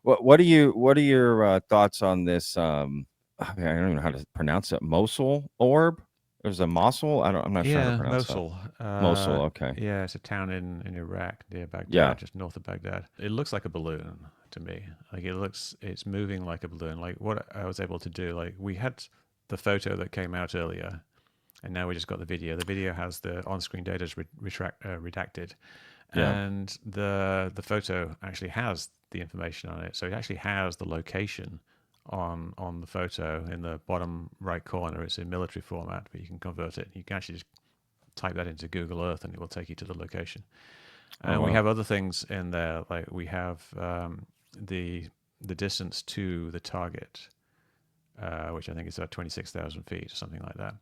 what are your thoughts on this? I mean, I don't even know how to pronounce it. Mosul orb. There's a Mosul. I'm not sure how to Yeah, pronounce that. Mosul. Mosul. Okay. Yeah, it's a town in Iraq near Yeah. Baghdad, just north of Baghdad. It looks like a balloon to me. Like it's moving like a balloon. Like what I was able to do, like we had the photo that came out earlier, and now we just got the video. The video has the on-screen data redacted, Yeah. and the photo actually has the information on it. So it actually has the location on the photo in the bottom right corner. It's in military format, but you can convert it. You can actually just type that into Google Earth, and it will take you to the location. Oh And we wow. have other things in there, like we have the distance to the target, which I think is about 26,000 feet or something like that.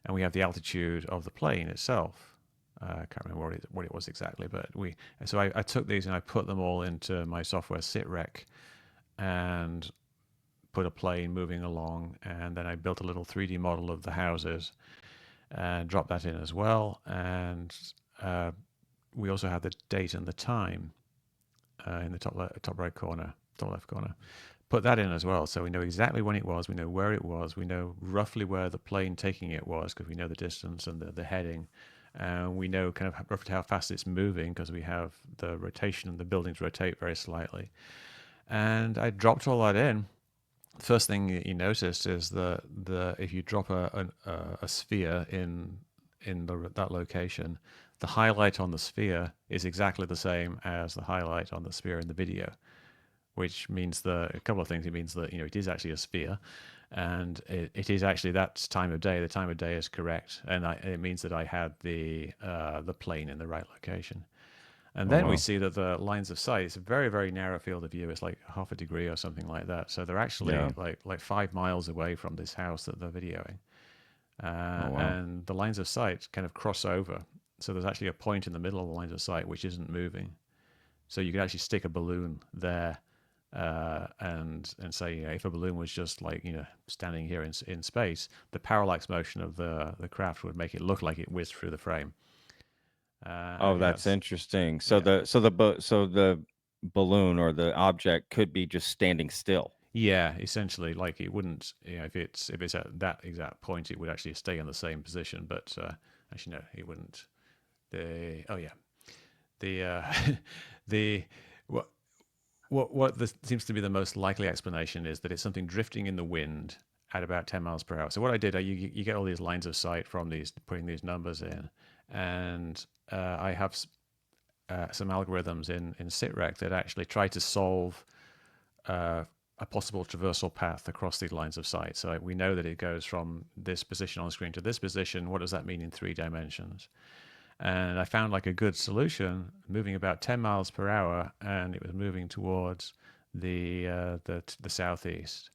And we have the altitude of the plane itself. I can't remember what it was exactly, but so I took these and I put them all into my software SitRec and put a plane moving along, and then I built a little 3D model of the houses and dropped that in as well. And uh, we also have the date and the time in the top right corner, top left corner. Put that in as well, so we know exactly when it was. We know where it was. We know roughly where the plane taking it was because we know the distance and the heading. We know kind of roughly how fast it's moving because we have the rotation. The buildings rotate very slightly. And I dropped all that in. The first thing you notice is the if you drop a sphere in that location, the highlight on the sphere is exactly the same as the highlight on the sphere in the video, which means a couple of things. It means that it is actually a sphere, and it is actually that time of day. The time of day is correct, and it means that I had the plane in the right location. And Oh then we wow. see that the lines of sight, it's a very, very narrow field of view. It's like half a degree or something like that. So they're Yeah. actually like 5 miles away from this house that they're videoing. Oh wow. And the lines of sight kind of cross over. So there's actually a point in the middle of the lines of sight which isn't moving. So you can actually stick a balloon there and say, if a balloon was just like, standing here in space, the parallax motion of the craft would make it look like it whizzed through the frame. Oh, And that's that's, interesting. So yeah. the balloon or the object could be just standing still. Yeah, essentially, like it wouldn't, if it's at that exact point, it would actually stay in the same position. But actually, no, it wouldn't. The the what seems to be the most likely explanation is that it's something drifting in the wind at about 10 miles per hour. So what I did, you get all these lines of sight from these putting these numbers in, and I have some algorithms in SitRec that actually try to solve a possible traversal path across these lines of sight. So we know that it goes from this position on the screen to this position. What does that mean in 3 dimensions? And I found like a good solution, moving about 10 miles per hour, and it was moving towards the southeast.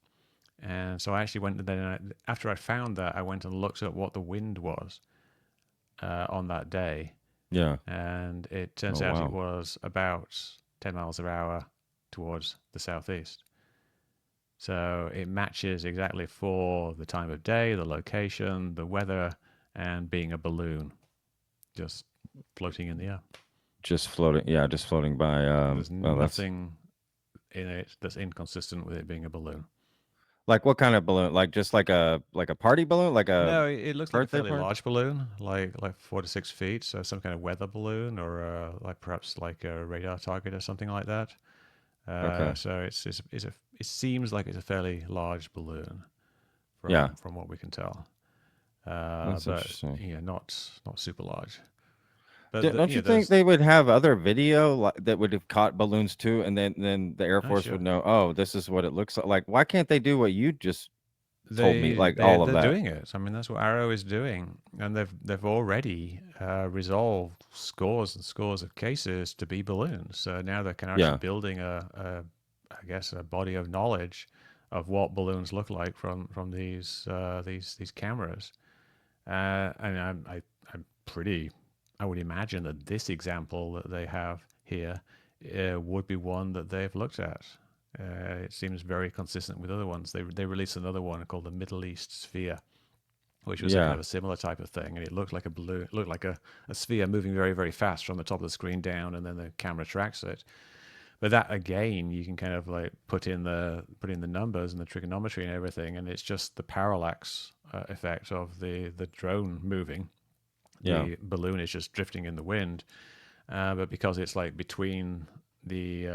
And so I actually went then after I found that, I went and looked at what the wind was on that day, Yeah. and it Oh turns out it wow. was about 10 miles per hour towards the southeast. So it matches exactly for the time of day, the location, the weather, and being a balloon just floating in the air. Just floating. Yeah, just floating by. There's Well, that's nothing in it that's inconsistent with it being a balloon. like what kind of balloon? Like just like a party balloon, like a No, it looks like a birthday fairly party. large balloon, like 4 to 6 feet. So some kind of weather balloon, or like perhaps like a radar target or something like that. Okay. So it seems like it's a fairly large balloon Yeah, from what we can tell. that's But interesting. not super large. But Don't you think there's they would have other video that would have caught balloons too, and then the Air Force would sure. know, oh, this is what it looks like. Like, why can't they do what you just told me? They Like they all of they're that. doing it. I mean, that's what Arrow is doing, and they've already resolved scores and scores of cases to be balloons. So now they're kind of actually Yeah, building I guess a body of knowledge of what balloons look like from these cameras. And I'm pretty. I would imagine that this example that they have here would be one that they've looked at. It seems very consistent with other ones. They released another one called the Middle East Sphere, which was a kind yeah, of a similar type of thing, and it looked like a balloon, looked like a sphere moving very very fast from the top of the screen down, and then the camera tracks it. But that again, you can kind of like put in the numbers and the trigonometry and everything, and it's just the parallax effect of the drone moving. Yeah. The balloon is just drifting in the wind, but because it's like between the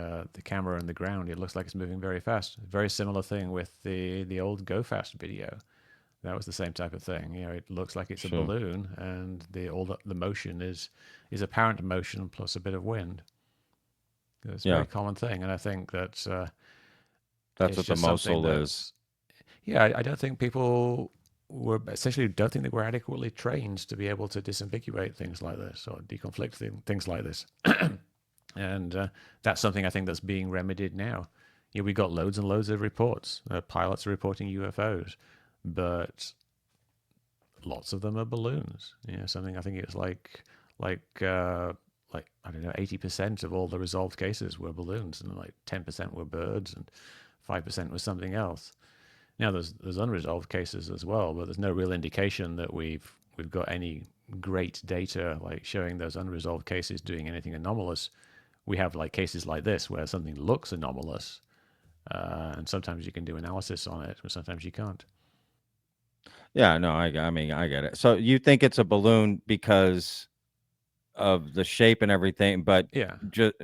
camera and the ground, it looks like it's moving very fast. Very similar thing with the old Go Fast video. That was the same type of thing. You know, it looks like it's a Sure. balloon, and the motion is apparent motion plus a bit of wind. It's a Yeah. very common thing, and I think that That's it's what the just something Mosul is. that's yeah. I don't think people were essentially don't think they were adequately trained to be able to disambiguate things like this or deconflict things like this, and that's something I think that's being remedied now. You know, we got loads and loads of reports. Pilots are reporting UFOs, but lots of them are balloons. You know, something I think it's like I don't know, 80% of all the resolved cases were balloons, and like 10% were birds, and 5% was something else. Now there's unresolved cases as well, but there's no real indication that we've got any great data like showing those unresolved cases doing anything anomalous. We have like cases like this where something looks anomalous, and sometimes you can do analysis on it, but sometimes you can't. Yeah, no, I mean, I get it. So you think it's a balloon because of the shape and everything, but Yeah, just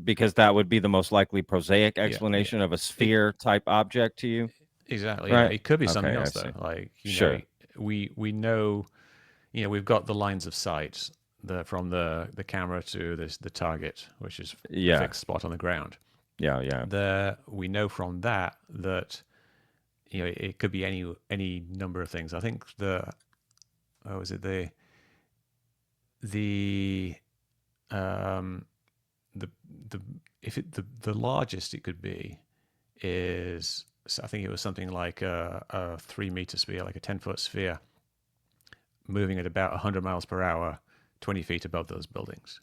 because that would be the most likely prosaic yeah, yeah. explanation of a It, sphere type object to you, exactly. Yeah, right? it could be something Okay, I else see. though. Like Sure. we know we've got the lines of sight from the camera to the target, which is the Yeah. fixed spot on the ground. Yeah. We know from that it could be any number of things. I think was it the um the the if it the largest it could be is, I think it was something like a 3 meter sphere, like a 10-foot sphere, moving at about 100 miles per hour, 20 feet above those buildings.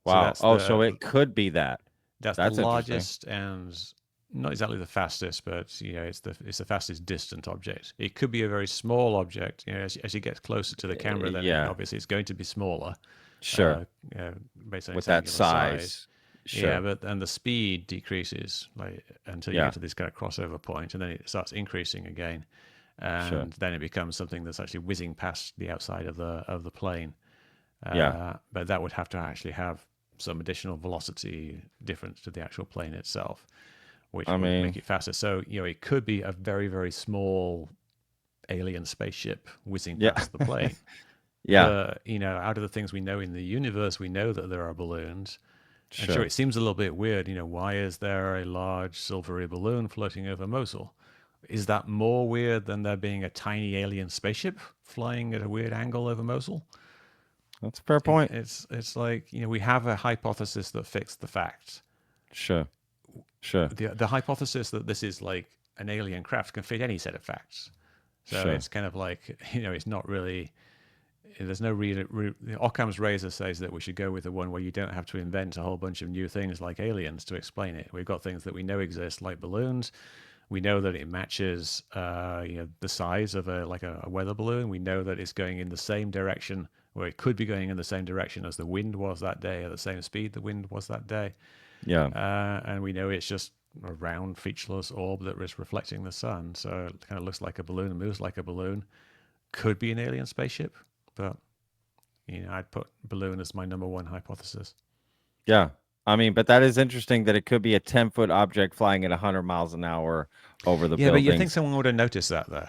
So Wow. Oh, so it could be that. that's the That's interesting. largest and not exactly the fastest, but it's the fastest distant object. It could be a very small object. You know, as you get closer to the camera, then Yeah. obviously it's going to be smaller. Sure. Based on With its that angular size. size. Yeah, Sure. and the speed decreases like until you Yeah. get to this kind of crossover point, and then it starts increasing again, Sure. and then it becomes something that's actually whizzing past the outside of the plane. Yeah. But that would have to actually have some additional velocity difference to the actual plane itself, which I would mean, make it faster. So it could be a very very small alien spaceship whizzing yeah. past the plane. Yeah. But out of the things we know in the universe, we know that there are balloons. And sure, Sure. it seems a little bit weird. Why is there a large silvery balloon floating over Mosul? Is that more weird than there being a tiny alien spaceship flying at a weird angle over Mosul? That's a fair point. It's like we have a hypothesis that fits the facts. Sure. Sure. The hypothesis that this is like an alien craft can fit any set of facts. So Sure. it's kind of like it's not really. There's no Occam's razor says that we should go with the one where you don't have to invent a whole bunch of new things like aliens to explain it. We've got things that we know exist, like balloons. We know that it matches, the size of a weather balloon. We know that it's going in the same direction, or it could be going in the same direction as the wind was that day, at the same speed the wind was that day. Yeah. And we know it's just a round, featureless orb that is reflecting the sun. So it kind of looks like a balloon and moves like a balloon. Could be an alien spaceship. But I'd put balloon as my number one hypothesis. Yeah. I mean, but that is interesting that it could be a 10-foot object flying at 100 miles an hour over the buildings. But you think someone would have noticed that, though?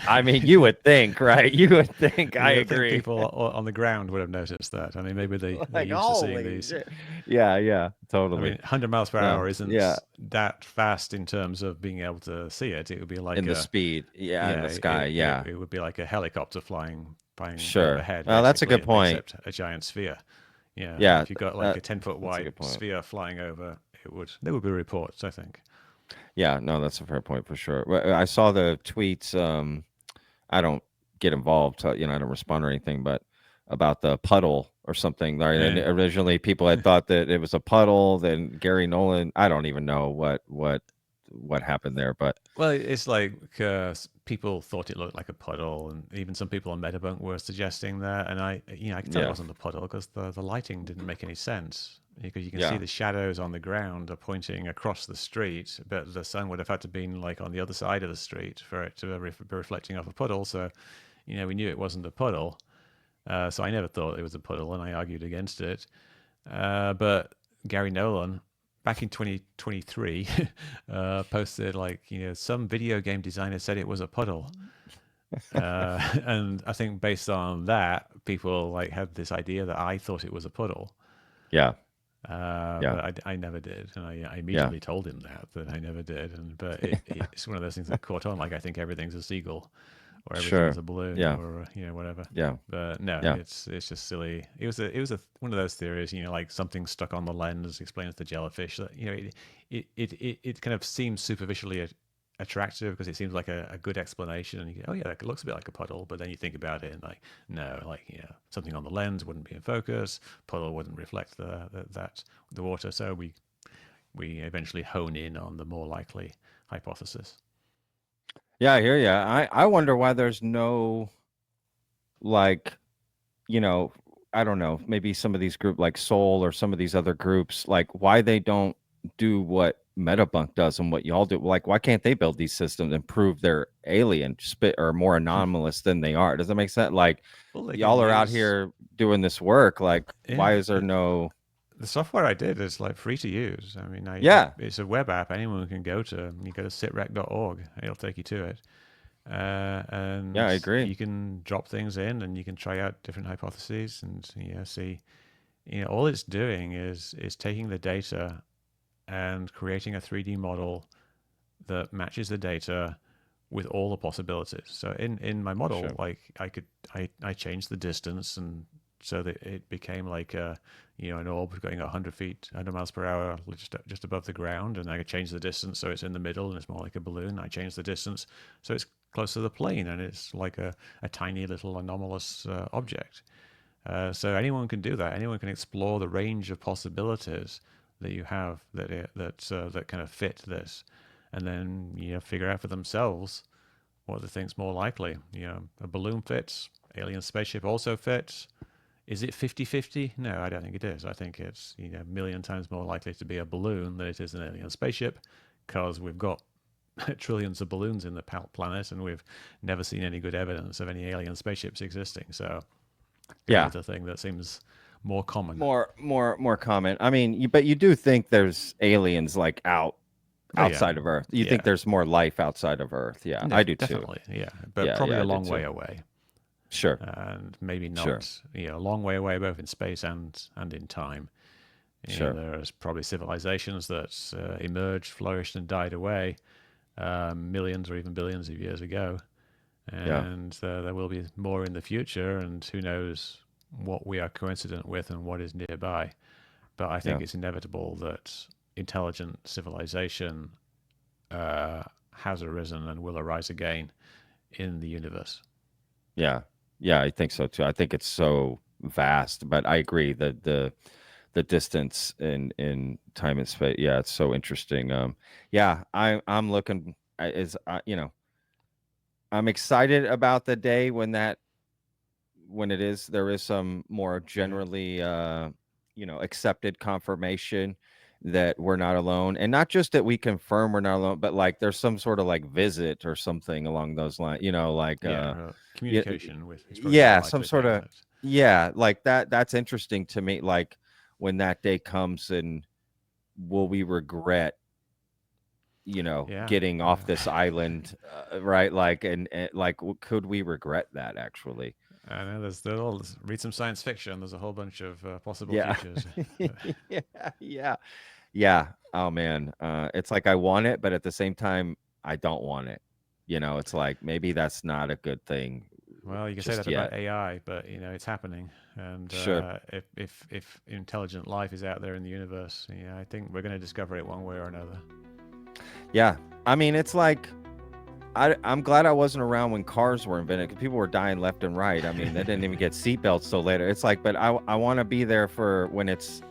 I mean, you would think, right? You would think. I agree. Think people on the ground would have noticed that. I mean, maybe they're used to seeing these. Yeah, totally. I mean, 100 miles per hour isn't that fast in terms of being able to see it. It would be like in the speed, in the sky, It would be like a helicopter flying sure. overhead. Well, that's a good point. Except a giant sphere. Yeah. If you got like a 10-foot wide sphere flying over, there would be reports, I think. Yeah, no, that's a fair point for sure. I saw the tweets. I don't get involved, I don't respond or anything, but about the puddle or something. Right? And originally, people had thought that it was a puddle. Then Gary Nolan, I don't even know what what happened there, but Well, it's like people thought it looked like a puddle, and even some people on Metabunk were suggesting that. And I could tell it yeah, wasn't a puddle because the lighting didn't make any sense. Because you can see yeah, the shadows on the ground are pointing across the street, but the sun would have had to been like on the other side of the street for it to be reflecting off a puddle. So, we knew it wasn't a puddle. So I never thought it was a puddle, and I argued against it. But Gary Nolan, back in 2023, posted like, some video game designer said it was a puddle. And I think based on that, people like had this idea that I thought it was a puddle. yeah, yeah, But I never did, and I yeah. immediately told him that I never did. But it's one of those things that caught on. Like I think everything's a seagull, or everything's Sure. a balloon, Yeah, or whatever. yeah, But no, yeah, it's just silly. It was one of those theories, like something stuck on the lens explains the jellyfish. That it kind of seems superficially attractive because it seems like a good explanation, and you go, oh yeah, it looks a bit like a puddle. But then you think about it, and like no, like something on the lens wouldn't be in focus. Puddle wouldn't reflect the water. So we eventually hone in on the more likely hypothesis. yeah. I hear you. I wonder why there's no like, you know, I don't know, maybe some of these group like Soul or some of these other groups, like why they don't do what Metabunk does and what y'all do. Like, why can't they build these systems and prove they're alien spit or more anomalous than they are? Does that make sense? Like, Well, they can y'all are out use here doing this work. Like, why yeah. is there no? The software I did is like free to use. I mean, Yeah, it's a web app anyone can go to. You go to sitrec.org, it'll take you to it, yeah, and I agree. you can drop things in and you can try out different hypotheses and see. All it's doing is taking the data and creating a 3D model that matches the data with all the possibilities. So in my model, Sure. like I changed the distance and so that it became like an orb going 100 feet, 100 miles per hour, just above the ground, and I could change the distance so it's in the middle and it's more like a balloon. I changed the distance so it's close to the plane and it's like a tiny little anomalous object. So anyone can do that. Anyone can explore the range of possibilities that you have that kind of fit this, and then figure out for themselves what they think's more likely. A balloon fits, alien spaceship also fits. Is it 50-50? No, I don't think it is. I think it's a million times more likely to be a balloon than it is an alien spaceship, because we've got trillions of balloons in the planet, and we've never seen any good evidence of any alien spaceships existing. So go Yeah, with the thing that seems more common. more common. I mean, but you do think there's aliens like Oh yeah, outside of Earth. You think yeah, there's more life outside of Earth. Yeah, no, I do too. definitely, yeah, but Yeah, probably yeah, a I do long way too. away, Sure, and maybe sure, not, a long way away both in space and in time. sure. There's probably civilizations that emerged, flourished, and died away millions or even billions of years ago, Yeah, and there will be more in the future, and who knows what we are coincident with and what is nearby. But I think yeah, it's inevitable that intelligent civilization has arisen and will arise again in the universe. yeah, yeah. I think so too. I think it's so vast, but I agree that the distance in time and space. Yeah, it's so interesting. Yeah, I'm looking is I'm excited about the day when it is there is some more Yeah. generally accepted confirmation that we're not alone, and not just that we confirm we're not alone, but like there's some sort of like visit or something along those lines, like Yeah, yeah, communication with is probably more yeah, some likely sort thing of, that. yeah, like that's interesting to me, like when that day comes, and will we regret Yeah, getting off this island, right, like, and like could we regret that actually? I know read some science fiction. There's a whole bunch of possible Yeah. futures. Yeah, yeah, yeah. Oh man, it's like I want it, but at the same time, I don't want it. It's like maybe that's not a good thing Well, you can say just that about yet. AI, but it's happening. And Sure. if intelligent life is out there in the universe, I think we're going to discover it one way or another. Yeah. I mean, it's like I'm glad I wasn't around when cars were invented because people were dying left and right. I mean, they didn't even get seatbelts till later. It's like, but I want to be there for when it's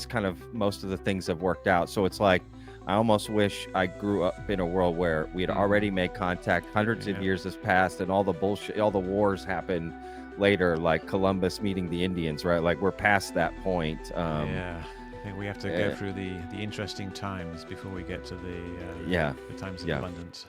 kind of most of the things have worked out. So it's like I almost wish I grew up in a world where we had Mm. already made contact, hundreds of Yeah. years has passed, and all the bullshit, all the wars happened later, like Columbus meeting the Indians, right? Like we're past that point. Yeah. I think we have to go through the interesting times before we get to Yeah, the times of yeah. abundance.